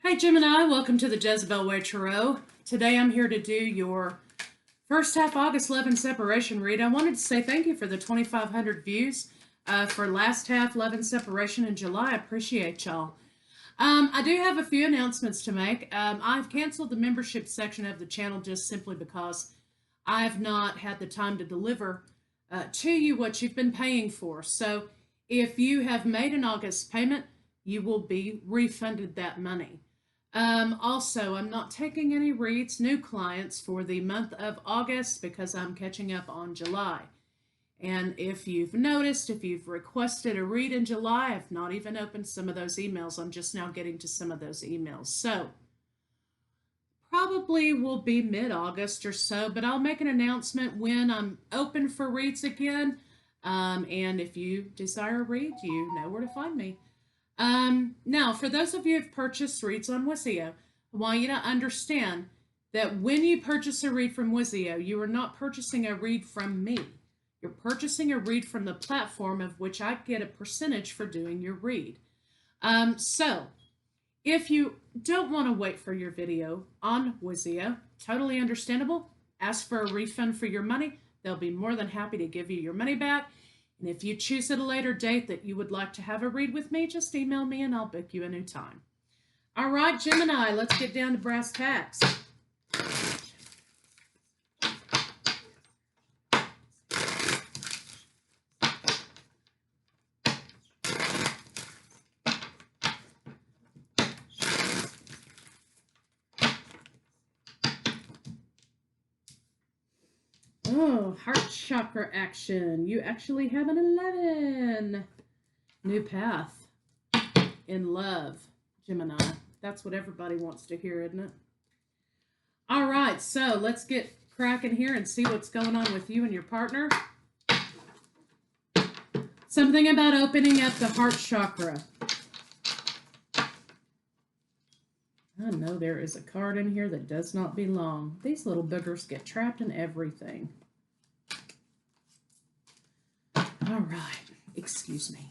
Hi Gemini, welcome to the Jezebel Way Tarot. Today I'm here to do your first half August love and separation read. I wanted to say thank you for the 2,500 views for last half love and separation in July. I appreciate y'all. I do have a few announcements to make. I've canceled the membership section of the channel just simply because I've not had the time to deliver to you what you've been paying for. So if you have made an August payment, you will be refunded that money. Also, I'm not taking any reads, new clients for the month of August because I'm catching up on July. And if you've noticed, if you've requested a read in July, I've not even opened some of those emails. I'm just now getting to some of those emails. So probably will be mid-August or so, but I'll make an announcement when I'm open for reads again. And if you desire a read, you know where to find me. Now, for those of you who've purchased reads on Wizio, I want you to understand that when you purchase a read from Wizio, you are not purchasing a read from me. You're purchasing a read from the platform of which I get a percentage for doing your read. So, if you don't want to wait for your video on Wizio, totally understandable. Ask for a refund for your money. They'll be more than happy to give you your money back. And if you choose at a later date that you would like to have a read with me, just email me and I'll book you a new time. All right, Gemini, let's get down to brass tacks. Oh, heart chakra action. You actually have an 11. New path in love, Gemini. That's what everybody wants to hear, isn't it? All right, so let's get cracking here and see what's going on with you and your partner. Something about opening up the heart chakra. I know there is a card in here that does not belong. These little boogers get trapped in everything. All right, excuse me.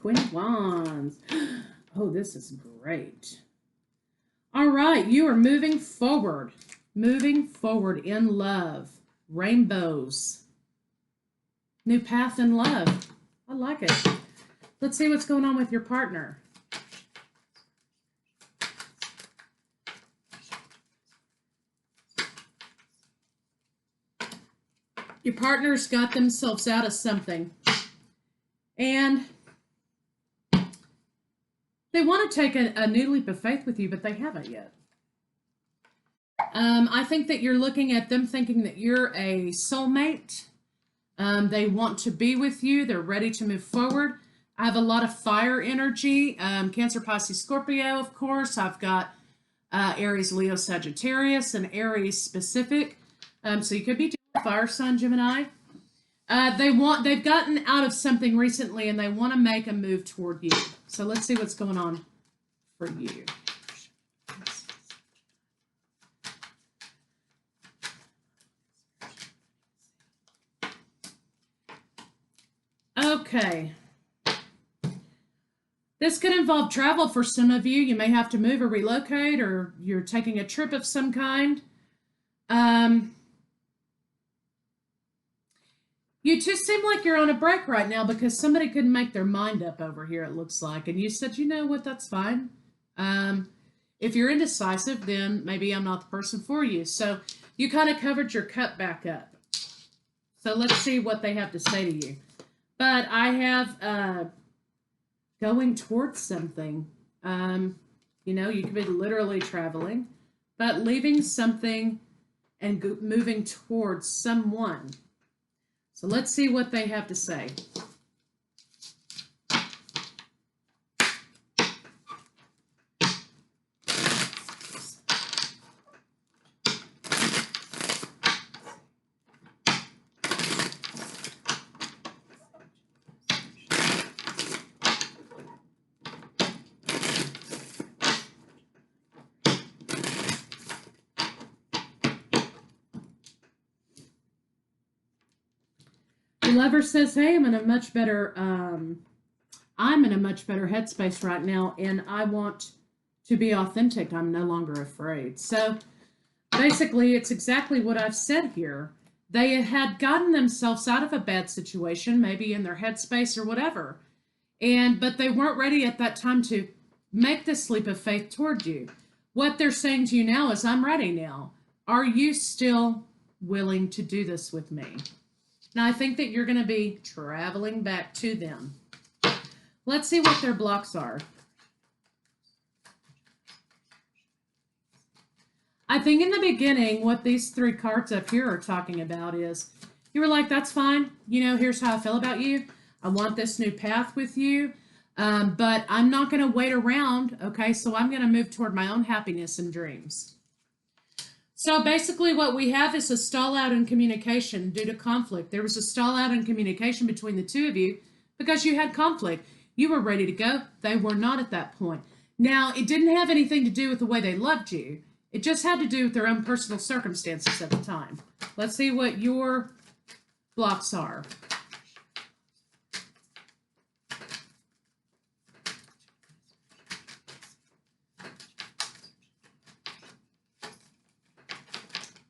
Queen of Wands. Oh, this is great. All right, you are moving forward. Moving forward in love. Rainbows. New path in love. I like it. Let's see what's going on with your partner. Your partner's got themselves out of something. And they want to take a new leap of faith with you, but they haven't yet. I think that you're looking at them thinking that you're a soulmate. They want to be with you. They're ready to move forward. I have a lot of fire energy. Cancer, Pisces, Scorpio, of course. I've got Aries, Leo, Sagittarius, and Aries specific. So you could be fire sign, Gemini. They've gotten out of something recently and they want to make a move toward you. So let's see what's going on for you. Okay. This could involve travel for some of you. You may have to move or relocate, or you're taking a trip of some kind. You two seem like you're on a break right now because somebody couldn't make their mind up over here, it looks like. And you said, you know what, that's fine. If you're indecisive, then maybe I'm not the person for you. So you kind of covered your cup back up. So let's see what they have to say to you. But I have going towards something. You know, you could be literally traveling, but leaving something and moving towards someone. So let's see what they have to say. Lover says, hey, I'm in a much better headspace right now, and I want to be authentic. I'm no longer afraid. So basically, it's exactly what I've said here. They had gotten themselves out of a bad situation, maybe in their headspace or whatever, but they weren't ready at that time to make this leap of faith toward you. What they're saying to you now is, I'm ready now. Are you still willing to do this with me? Now, I think that you're going to be traveling back to them. Let's see what their blocks are. I think in the beginning, what these three cards up here are talking about is, you were like, that's fine. You know, here's how I feel about you. I want this new path with you. But I'm not going to wait around. Okay, so I'm going to move toward my own happiness and dreams. So basically what we have is a stall out in communication due to conflict. There was a stall out in communication between the two of you because you had conflict. You were ready to go. They were not at that point. Now, it didn't have anything to do with the way they loved you. It just had to do with their own personal circumstances at the time. Let's see what your blocks are.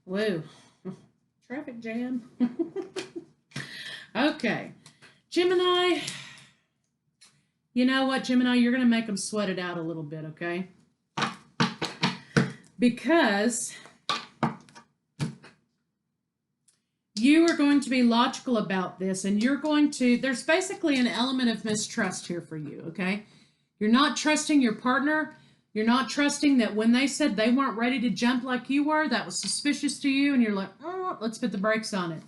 Whoa, traffic jam. Okay, Gemini, you know what, Gemini, you're going to make them sweat it out a little bit, okay? Because you are going to be logical about this, and you're going to, there's basically an element of mistrust here for you, okay? You're not trusting your partner. You're not trusting that when they said they weren't ready to jump like you were, that was suspicious to you, and you're like, oh, let's put the brakes on it.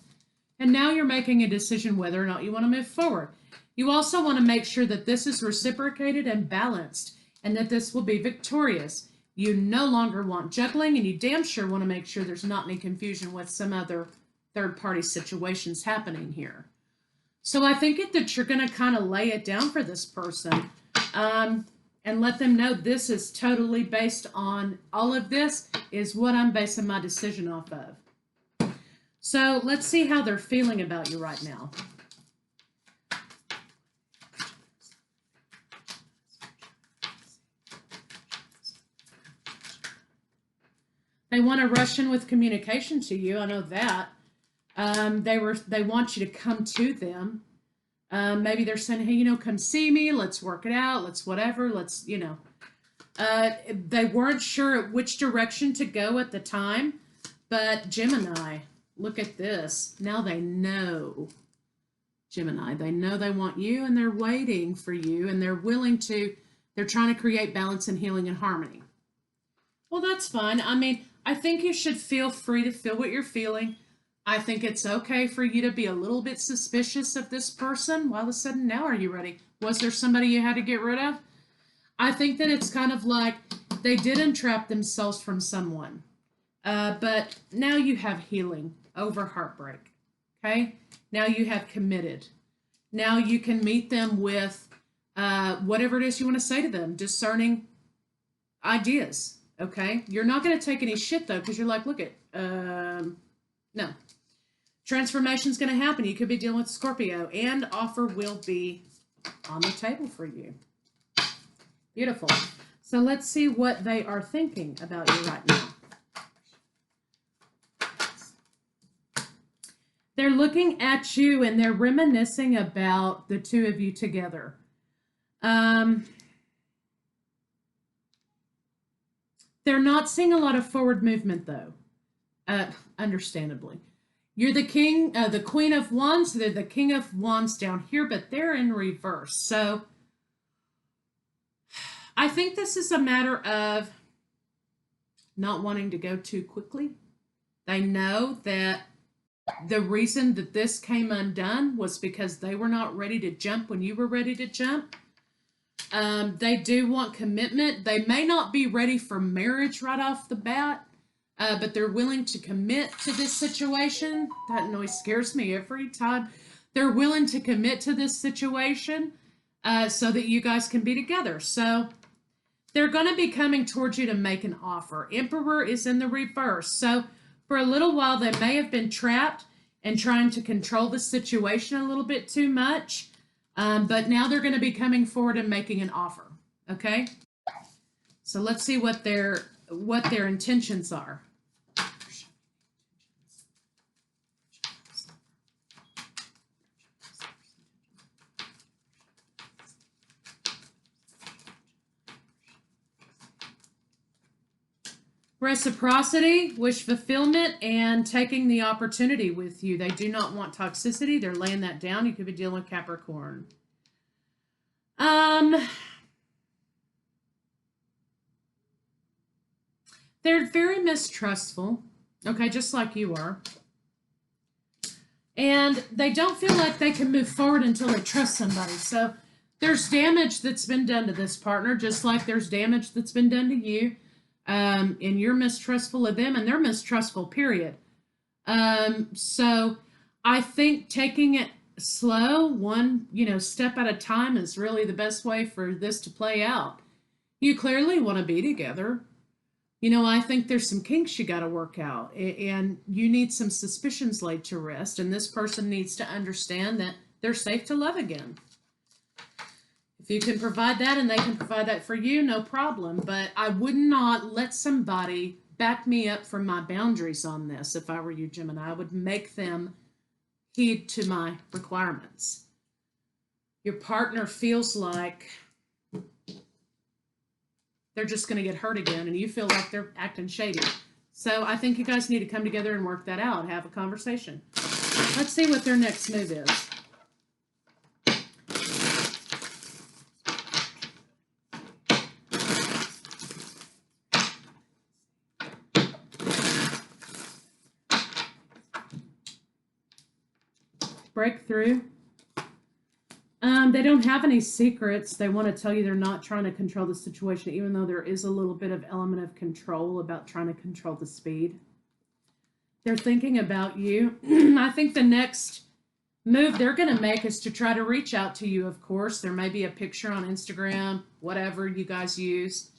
And now you're making a decision whether or not you want to move forward. You also want to make sure that this is reciprocated and balanced, and that this will be victorious. You no longer want juggling, and you damn sure want to make sure there's not any confusion with some other third-party situations happening here. So I think that you're going to kind of lay it down for this person. And let them know this is totally based on, all of this is what I'm basing my decision off of. So let's see how they're feeling about you right now. They want to rush in with communication to you. I know that. They want you to come to them. Maybe they're saying, hey, you know, come see me. Let's work it out. Let's whatever. Let's, you know. They weren't sure which direction to go at the time. But Gemini, look at this. Now they know. Gemini, they know they want you, and they're waiting for you, and they're willing to, they're trying to create balance and healing and harmony. Well, that's fine. I mean, I think you should feel free to feel what you're feeling. I think it's okay for you to be a little bit suspicious of this person. All of a sudden, now are you ready? Was there somebody you had to get rid of? I think that it's kind of like they did entrap themselves from someone. But now you have healing over heartbreak. Okay? Now you have committed. Now you can meet them with whatever it is you want to say to them. Discerning ideas. Okay? You're not going to take any shit, though, because you're like, look no. Transformation's going to happen. You could be dealing with Scorpio, and offer will be on the table for you. Beautiful. So let's see what they are thinking about you right now. They're looking at you, and they're reminiscing about the two of you together. They're not seeing a lot of forward movement, though. Understandably. You're the king, the queen of wands. They're the king of wands down here, but they're in reverse. So I think this is a matter of not wanting to go too quickly. They know that the reason that this came undone was because they were not ready to jump when you were ready to jump. They do want commitment. They may not be ready for marriage right off the bat. But they're willing to commit to this situation. That noise scares me every time. They're willing to commit to this situation so that you guys can be together. So they're going to be coming towards you to make an offer. Emperor is in the reverse. So for a little while, they may have been trapped, and trying to control the situation a little bit too much. But now they're going to be coming forward and making an offer. Okay? So let's see what their intentions are. Reciprocity, wish fulfillment, and taking the opportunity with you. They do not want toxicity. They're laying that down. You could be dealing with Capricorn. They're very mistrustful, okay, just like you are. And they don't feel like they can move forward until they trust somebody. So there's damage that's been done to this partner, just like there's damage that's been done to you. And you're mistrustful of them, and they're mistrustful, period. So I think taking it slow, one, step at a time is really the best way for this to play out. You clearly want to be together. I think there's some kinks you got to work out, and you need some suspicions laid to rest, and this person needs to understand that they're safe to love again. If you can provide that and they can provide that for you, no problem. But I would not let somebody back me up from my boundaries on this. If I were you, Gemini, I would make them heed to my requirements. Your partner feels like they're just going to get hurt again, and you feel like they're acting shady. So I think you guys need to come together and work that out, have a conversation. Let's see what their next move is. Breakthrough. They don't have any secrets. They want to tell you they're not trying to control the situation, even though there is a little bit of element of control about trying to control the speed. They're thinking about you. I think the next move they're going to make is to try to reach out to you, of course. There may be a picture on Instagram, whatever you guys use,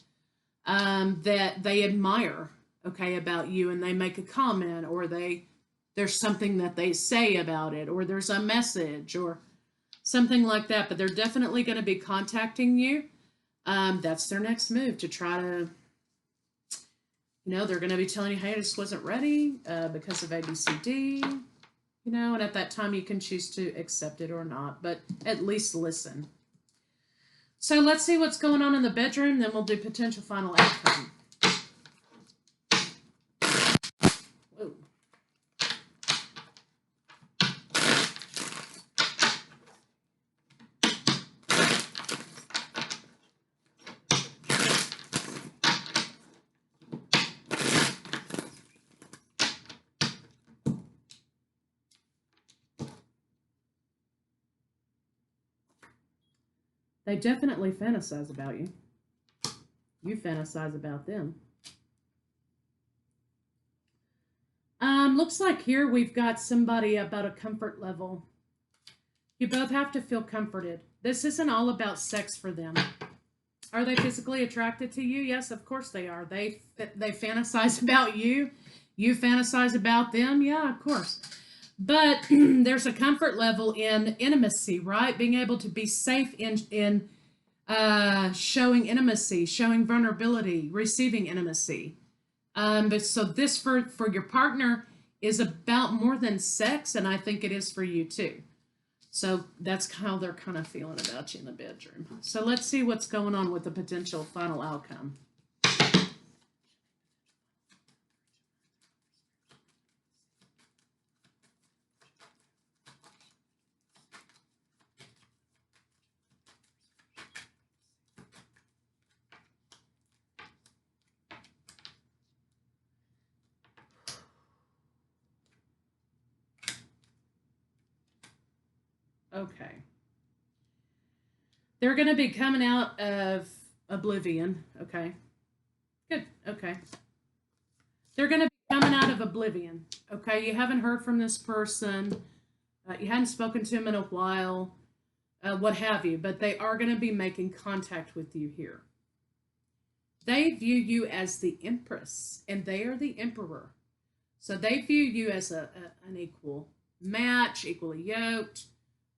that they admire, okay, about you, and they make a comment, or there's something that they say about it, or there's a message, or something like that. But they're definitely going to be contacting you. That's their next move, to try to, they're going to be telling you, hey, I just wasn't ready because of ABCD, and at that time you can choose to accept it or not, but at least listen. So let's see what's going on in the bedroom, then we'll do potential final outcome. Whoa. They definitely fantasize about you. You fantasize about them. Looks like here we've got somebody about a comfort level. You both have to feel comforted. This isn't all about sex for them. Are they physically attracted to you? Yes, of course they are. They fantasize about you. You fantasize about them. Yeah, of course. But there's a comfort level in intimacy, right? Being able to be safe in showing intimacy, showing vulnerability, receiving intimacy. But so this for your partner is about more than sex, and I think it is for you too. So that's how they're kind of feeling about you in the bedroom. So let's see what's going on with the potential final outcome. Okay. They're going to be coming out of oblivion. Okay. Good. Okay. They're going to be coming out of oblivion. Okay. You haven't heard from this person. You hadn't spoken to him in a while. What have you. But they are going to be making contact with you here. They view you as the Empress, and they are the Emperor. So they view you as an equal. match, equally yoked.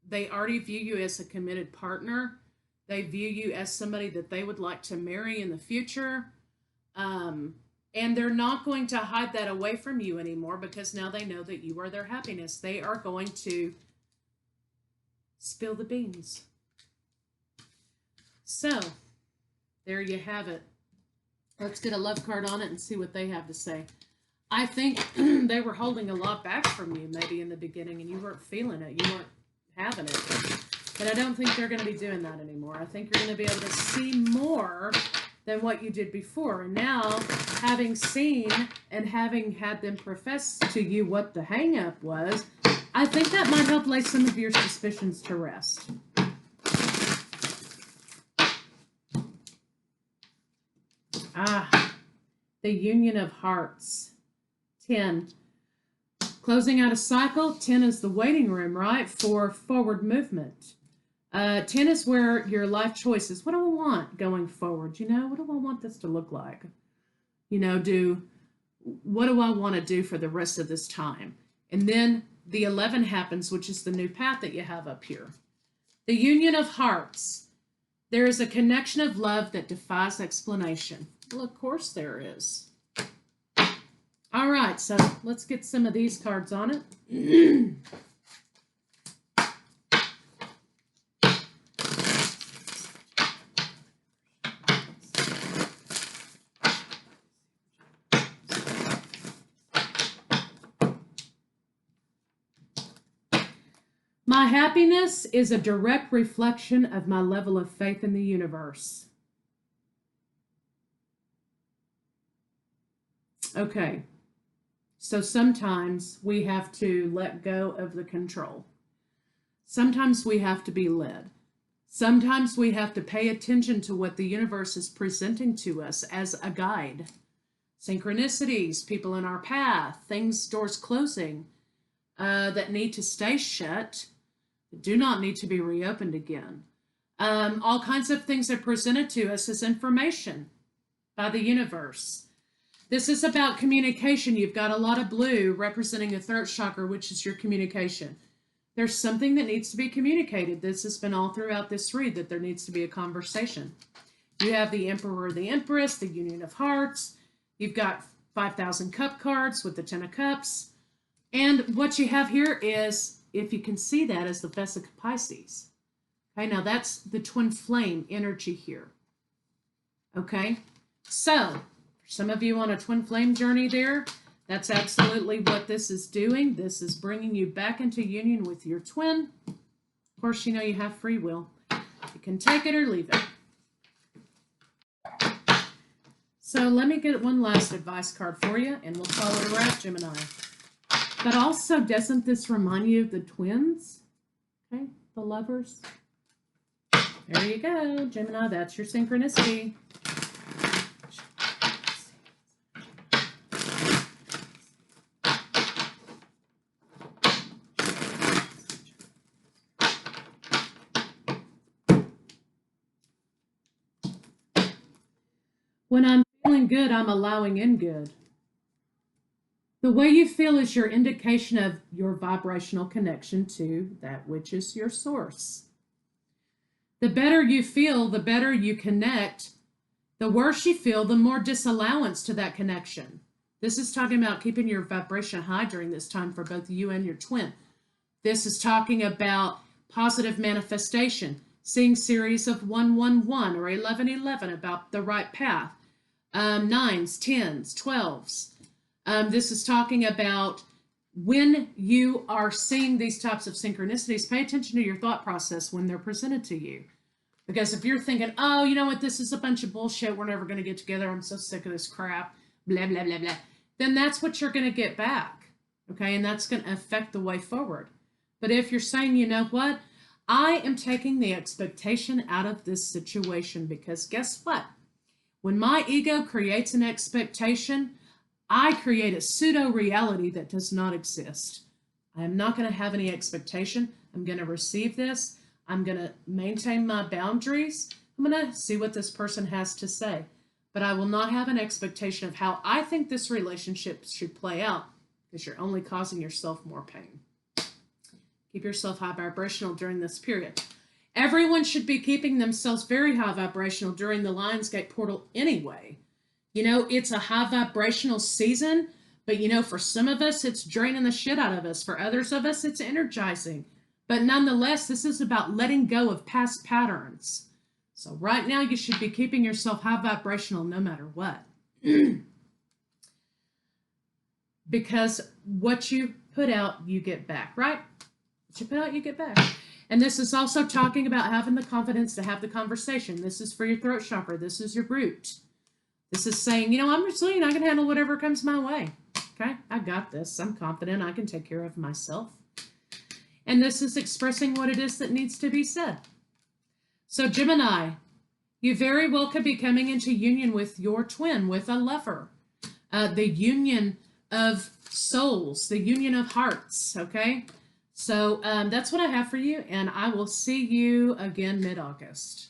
They already view you as a committed partner. They view you as somebody that they would like to marry in the future. And they're not going to hide that away from you anymore because now they know that you are their happiness. They are going to spill the beans. So, there you have it. Let's get a love card on it and see what they have to say. I think they were holding a lot back from you maybe in the beginning and you weren't feeling it. You weren't having it. But I don't think they're going to be doing that anymore. I think you're going to be able to see more than what you did before. And now, having seen and having had them profess to you what the hang-up was, I think that might help lay some of your suspicions to rest. The Union of Hearts. 10. Closing out a cycle. 10 is the waiting room, right, for forward movement. 10 is where your life choices. What do I want going forward? You know, what do I want this to look like? You know, what do I want to do for the rest of this time? And then the 11 happens, which is the new path that you have up here. The Union of Hearts. There is a connection of love that defies explanation. Well, of course there is. All right, so let's get some of these cards on it. My happiness is a direct reflection of my level of faith in the universe. Okay, so sometimes we have to let go of the control. Sometimes we have to be led. Sometimes we have to pay attention to what the universe is presenting to us as a guide. Synchronicities, people in our path, things, doors closing that need to stay shut, do not need to be reopened again. All kinds of things are presented to us as information by the universe. This is about communication. You've got a lot of blue representing the throat chakra, which is your communication. There's something that needs to be communicated. This has been all throughout this read, that there needs to be a conversation. You have the Emperor, the Empress, the Union of Hearts. You've got 5,000 cup cards with the 10 of Cups. And what you have here is, if you can see that, is the Vesica Pisces. Okay, now that's the twin flame energy here. Okay, so some of you on a twin flame journey there, that's absolutely what this is doing. This is bringing you back into union with your twin. Of course, you know you have free will. You can take it or leave it. So let me get one last advice card for you, and we'll call it a wrap, Gemini. But also, doesn't this remind you of the twins? Okay, the lovers. There you go, Gemini. That's your synchronicity. When I'm feeling good, I'm allowing in good. The way you feel is your indication of your vibrational connection to that which is your source. The better you feel, the better you connect. The worse you feel, the more disallowance to that connection. This is talking about keeping your vibration high during this time for both you and your twin. This is talking about positive manifestation, seeing series of 111 or 1111 about the right path, 9s, 10s, 12s. This is talking about when you are seeing these types of synchronicities, pay attention to your thought process when they're presented to you. Because if you're thinking, oh, you know what, this is a bunch of bullshit, we're never going to get together, I'm so sick of this crap, blah, blah, blah, blah, then that's what you're going to get back. Okay, and that's going to affect the way forward. But if you're saying, you know what, I am taking the expectation out of this situation, because guess what? When my ego creates an expectation, I create a pseudo-reality that does not exist. I'm not going to have any expectation. I'm going to receive this. I'm going to maintain my boundaries. I'm going to see what this person has to say. But I will not have an expectation of how I think this relationship should play out, because you're only causing yourself more pain. Keep yourself high vibrational during this period. Everyone should be keeping themselves very high vibrational during the Lionsgate portal anyway. You know, it's a high vibrational season, but you know, for some of us, it's draining the shit out of us. For others of us, it's energizing. But nonetheless, this is about letting go of past patterns. So right now, you should be keeping yourself high vibrational no matter what. Because what you put out, you get back, right? What you put out, you get back. And this is also talking about having the confidence to have the conversation. This is for your throat chakra. This is your root. This is saying, you know, I'm resilient. I can handle whatever comes my way. Okay, I got this. I'm confident. I can take care of myself. And this is expressing what it is that needs to be said. So Gemini, you very well could be coming into union with your twin, with a lover. The union of souls, the union of hearts, okay? So that's what I have for you, and I will see you again mid-August.